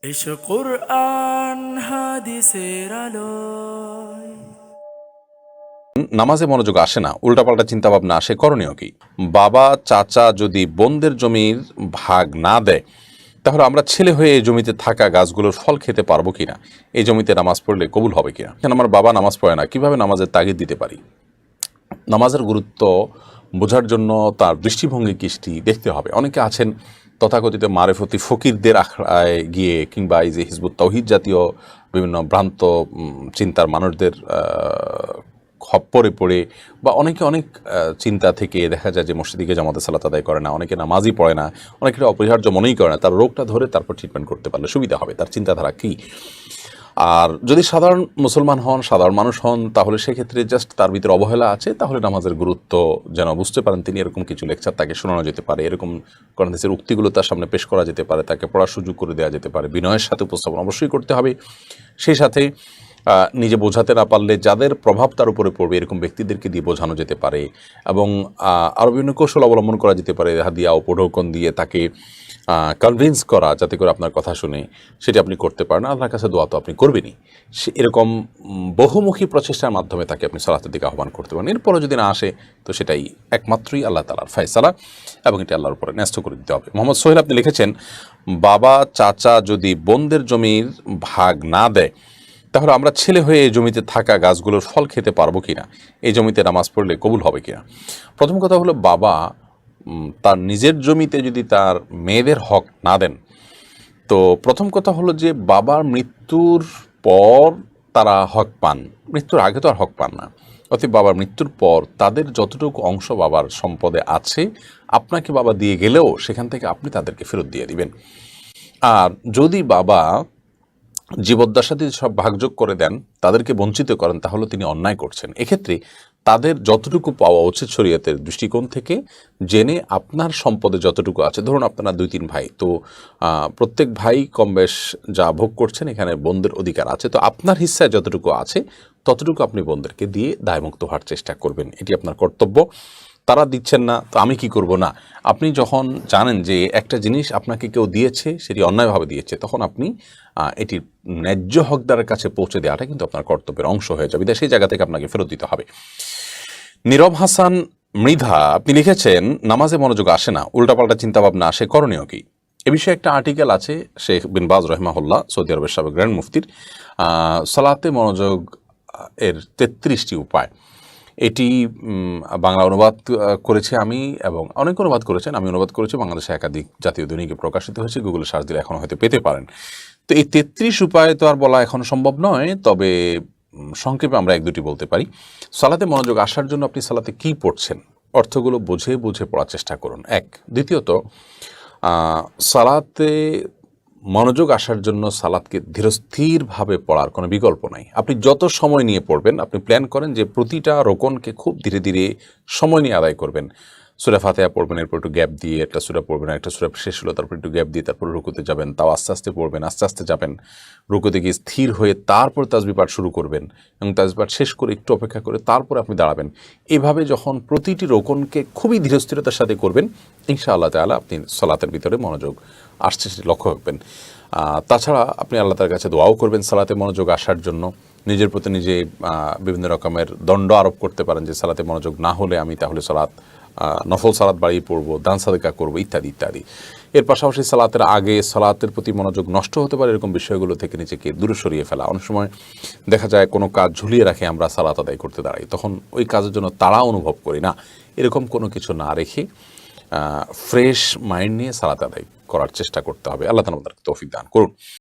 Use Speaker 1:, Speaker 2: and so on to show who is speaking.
Speaker 1: এসো কুরআন হাদিসের আলোয়।
Speaker 2: নামাজে মনোযোগ আসে না, উল্টাপাল্টা চিন্তা ভাবনা আসে, করণীয় কি? বাবা চাচা যদি বোনদের জমির ভাগ না দেয়, তাহলে আমরা ছেলে হয়ে এই জমিতে থাকা গাছগুলোর ফল খেতে পারবো কিনা, এই জমিতে নামাজ পড়লে কবুল হবে কিনা। কেন আমার বাবা নামাজ পড়ে না, কিভাবে নামাজের তাগিদ দিতে পারি? নামাজের গুরুত্ব বোঝার জন্য তার দৃষ্টিভঙ্গি কৃষ্টি দেখতে হবে। অনেকে আছেন তথাকথিত মারেফতি ফকিরদের আখড়ায় গিয়ে, কিংবা এই যে হিজবুত তাওহীদ জাতীয় বিভিন্ন ভ্রান্ত চিন্তার মানুষদের খপ্পরে পড়ে, বা অনেকে অনেক চিন্তা থেকে দেখা যায় যে মসজিদে জামাতে সালাত আদায় করে না, অনেকে নামাজই পড়ে না, অনেকে অপরিহার্য মনেই করে না। তার রোগটা ধরে তারপর ট্রিটমেন্ট করতে পারলে সুবিধা হবে। তার চিন্তাধারা কী? আর যদি সাধারণ মুসলমান হন, সাধারণ মানুষ হন, তাহলে সেক্ষেত্রে জাস্ট তার ভিতরে অবহেলা আছে, তাহলে নামাজের গুরুত্ব যেন বুঝতে পারেন তিনি, এরকম কিছু লেকচার তাকে শোনানো যেতে পারে, এরকম কোরআন হাদিসের উক্তিগুলো তার সামনে পেশ করা যেতে পারে, তাকে পড়ার সুযোগ করে দেওয়া যেতে পারে। বিনয়ের সাথে উপস্থাপন অবশ্যই করতে হবে। সেই সাথে নিজে বোঝাতে না পারলে যাদের প্রভাব তার উপরে পড়বে এরকম ব্যক্তিদেরকে দিয়ে বোঝানো যেতে পারে, এবং আরও বিভিন্ন কৌশল অবলম্বন করা যেতে পারে, হাদিয়া ও উপঢৌকন দিয়ে তাকে কনভিন্স করা, যাতে করে আপনার কথা শুনে সেটি আপনি করতে পারেন। আল্লাহর কাছে দোয়া তো আপনি করবেনই। সে এরকম বহুমুখী প্রচেষ্টার মাধ্যমে তাকে আপনি সালাতের দিকে আহ্বান করতে পারেন। এরপরে যদি না আসে তো সেটাই একমাত্রই আল্লাহ তাআলার ফয়সালা, এবং এটি আল্লাহর উপরে ন্যস্ত করে দিতে হবে। মোহাম্মদ সোহেল আপনি লিখেছেন, বাবা চাচা যদি বোনদের জমির ভাগ না দেয়, তাহলে আমরা ছেলে হয়ে এই জমিতে থাকা গাছগুলোর ফল খেতে পারবো কিনা, এই জমিতে নামাজ পড়লে কবুল হবে কিনা। প্রথম কথা হলো, বাবা তার নিজের জমিতে যদি তার মেয়েদের হক না দেন, তো প্রথম কথা হলো যে বাবার মৃত্যুর পর তারা হক পান, মৃত্যুর আগে তো আর হক পান না। অতএব বাবার মৃত্যুর পর তাদের যতটুকু অংশ বাবার সম্পদে আছে, আপনাকে বাবা দিয়ে গেলেও সেখান থেকে আপনি তাদেরকে ফেরত দিয়ে দিবেন। আর যদি বাবা জীবদ্দশাতে সব ভাগযোগ করে দেন, তাদেরকে বঞ্চিত করেন, তাহলে তিনি অন্যায় করছেন। এক্ষেত্রে তাদের যতটুকু পাওয়া উচিত শরীয়তের দৃষ্টিকোণ থেকে জেনে, আপনার সম্পদে যতটুকু আছে, ধরুন আপনারা 2-3 ভাই, তো প্রত্যেক ভাই কম বেশ যা ভোগ করছেন, এখানে বোনদের অধিকার আছে, তো আপনার হিস্সায় যতটুকু আছে ততটুকু আপনি বোনদেরকে দিয়ে দায়মুক্ত হওয়ার চেষ্টা করবেন, এটি আপনার কর্তব্য। তারা দিচ্ছেন না তো আমি কি করব? না, আপনি যখন জানেন যে একটা জিনিস আপনাকে কেউ দিয়েছে, সেটি অন্যায়ভাবে দিয়েছে, তখন আপনি এটির ন্যায্য হকদারের কাছে পৌঁছে দেওয়াটা কিন্তু আপনার কর্তব্যের অংশ হয়ে যাবে। সেই জায়গা থেকে আপনাকে ফেরত দিতে হবে। নীরব হাসান মৃধা আপনি লিখেছেন, নামাজে মনোযোগ আসে না, উল্টাপাল্টা চিন্তাভাবনা আসে, করণীয় কি? এ বিষয়ে একটা আর্টিকেল আছে শেখ বিন বাজ রহিমাহুল্লাহ, সৌদি আরবের সাবেক গ্র্যান্ড মুফতির, সালাতে মনোযোগ এর 33টি উপায়। এটি বাংলা অনুবাদ করেছি আমি, এবং অনেক অনুবাদ করেছেন, আমি অনুবাদ করেছি। বাংলাদেশে একাধিক জাতীয় দৈনিকে প্রকাশিত হয়েছে, গুগলে সার্চ দিলে এখনও হয়তো পেতে পারেন। তো এই 33 উপায় তো আর বলা এখন সম্ভব নয়, তবে সংক্ষেপে আমরা 1-2টি বলতে পারি। সালাতে মনোযোগ আসার জন্য আপনি সালাতে কি পড়ছেন অর্থগুলো বুঝে বুঝে পড়ার চেষ্টা করুন, এক। দ্বিতীয়ত, সালাতে মনোযোগ আসার জন্য সালাতকে ধীরস্থিরভাবে পড়ার কোনো বিকল্প নাই। আপনি যত সময় নিয়ে পড়বেন, আপনি প্ল্যান করেন যে প্রতিটা রোকনকে খুব ধীরে ধীরে সময় নিয়ে আদায় করবেন। সূরা ফাতিহা পড়বেন, এরপর একটু গ্যাপ দিয়ে একটা সূরা পড়বেন, একটা সূরা শেষ হলো, তারপর একটু গ্যাপ দিয়ে তারপর রুকুতে যাবেন, তাও আস্তে আস্তে পড়বেন, আস্তে আস্তে যাবেন, রুকুতে গিয়ে স্থির হয়ে তারপর তাসবিহ পাঠ শুরু করবেন, এবং তাসবিহ পাঠ শেষ করে একটু অপেক্ষা করে তারপর আপনি দাঁড়াবেন। এভাবে যখন প্রতিটি রোকনকে খুবই ধীরস্থিরতার সাথে করবেন, ইনশাআল্লাহ তাআলা আপনি সালাতের ভিতরে মনোযোগ আসছে সেটি লক্ষ্য রাখবেন। তাছাড়া আপনি আল্লাহ তার কাছে দোয়াও করবেন সালাতে মনোযোগ আসার জন্য। নিজের প্রতি নিজে বিভিন্ন রকমের দণ্ড আরোপ করতে পারেন যে সালাতে মনোযোগ না হলে আমি তাহলে সালাত নফল সালাত বাড়িয়ে পড়বো, দান সাদেকা করবো, ইত্যাদি ইত্যাদি। এর পাশাপাশি সালাতের আগে সালাতের প্রতি মনোযোগ নষ্ট হতে পারে, এরকম বিষয়গুলো থেকে নিজেকে দূরে সরিয়ে ফেলা। অনেক সময় দেখা যায় কোনো কাজ ঝুলিয়ে রাখে আমরা সালাত আদায় করতে দাঁড়াই, তখন ওই কাজের জন্য তাড়া অনুভব করি না। এরকম কোনো কিছু না রেখে ফ্রেশ মাইন্ড নিয়ে সালাত আদায় করার চেষ্টা করতে হবে। আল্লাহ তাআলা আমাদেরকে তৌফিক দান করুন।